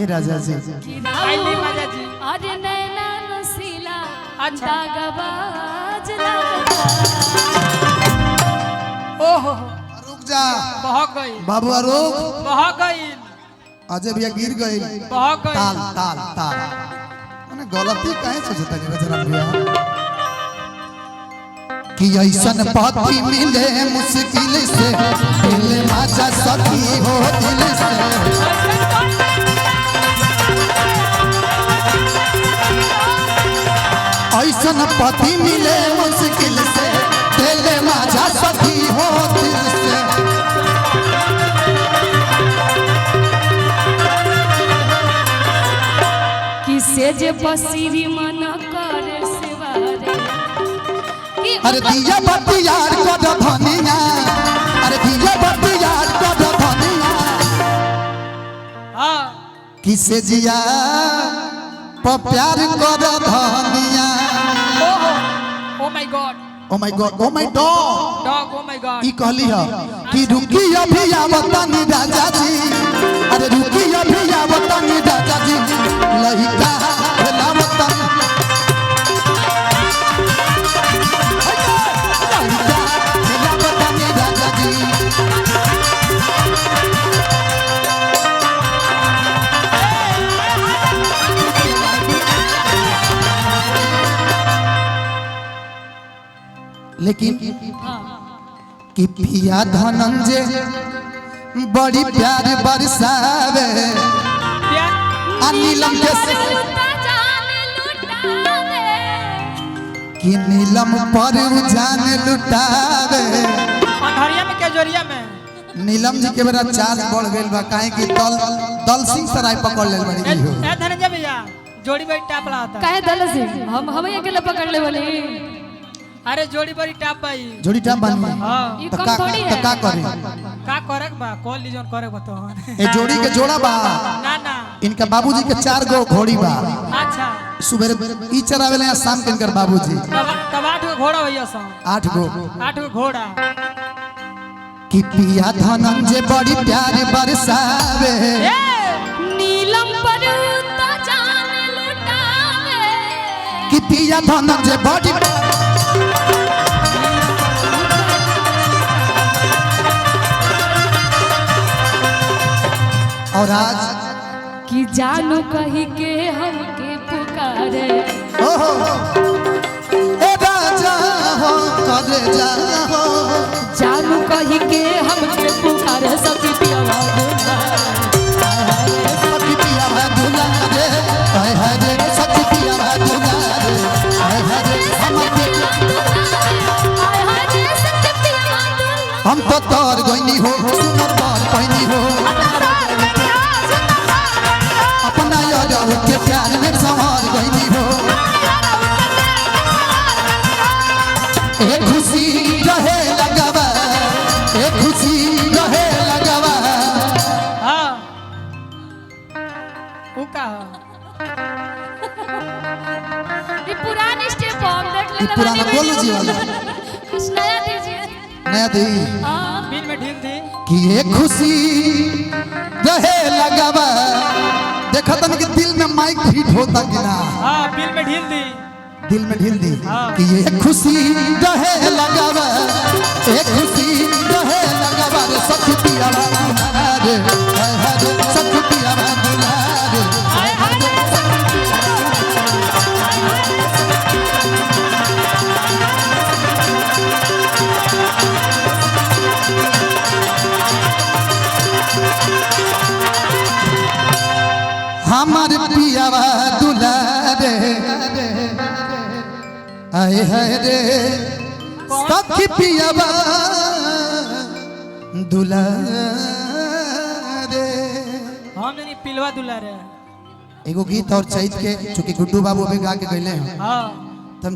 ए राजा जी आइले राजा जी अरे नैना नसीला अच्छा दागबाज ओहो रुक जा बह गई बाबू रुक बह गई अजय भैया गिर गए बह गई ताल ताल ताल मैंने गलती काहे सोचता नहीं बजरंग भैया कि ऐसन पति मिले मुश्किल से दिल माचा सखी हो दिल से ऐसन पति मिले मुश्किल से दिल माचा सखी हो दिल से किसे जे बसीरी मन करे सेवारे अरे दिया बत्ती यार को धनिया अरे दिया बत्ती यार को धनिया हां किसे जिया प प्यार को धनिया oh my God oh my God oh my dog dog oh my God ई कहली है कि रुकी अभी आवतनी राजा जी अरे रुकी अभी आवतनी राजा जी लहिका लावतनी लेकिन कि पिया धनंजय बड़ी प्यार बरसावे नीलम के कि नीलम पर जान लुटावे अंधरिया में केजरिया में नीलम जी के बेरा चार्ज बढ़ गइल बा काहे कि दल सिंह सराय पकड़ लेल बड़ी हो ए धनंजय भैया जोड़ी बड़ी टाप लाता काहे दल से हम अकेले पकड़ ले वाले अरे जोड़ी बड़ी टाप भाई जोड़ी टाप बनी हां ई तो कम का थोड़ी है का करे का करे बा कॉल लीजन करे बतो ए जोड़ी के जोड़ा बा ना ना इनका बाबूजी के 4 गो घोड़ी बा अच्छा सुबह ई चरावेले या शाम के इनकर बाबूजी तब 8 गो घोड़ा भैया सा 8 गो 8 गो घोड़ा कि पिया धनंजय बड़ी प्यार बरसावे नीलम पर जान लुटावे कि पिया धनंजय बड़ी और आज कि जानू कही के हमके पुकारे ओहो ए राजा हो करे जा हो जानू कही के हमके पुकारे सखी पियावा सखी पिया है दुला रे हाय हाय रे सखी पिया है दुला रे हाय हाय रे हम तो तोर गइनी हो सुनो तोर पहिनी हो अपना यार के प्यार में संवार गइनी हो ए खुशी रहे लगावा ए खुशी रहे लगावा हां ऊ का ये पुरानी स्टेप हम देख लेना पुराना बोलो जी वाला कुछ नया दीजिए नया दी बिल में ढील दी कि ये खुशी रहे लगावा देखा तन कि दिल में माइक हिट होता कि ना हां बिल में ढील दी दिल में ढील दी हाँ। कि ये खुशी रहे लगावा ये खुशी रहे लगावा रे सखी पिया रे हाय हाय रे सखी पिया रे हाय हाय रे हमार पियावा दुलारे आए है रे सखी पियावा दुलारे हम नहीं पिलवा दुला रे एगो गीत और चैत के चूंकि गुड्डू बाबू अभी गा के गइले हैं हां तुम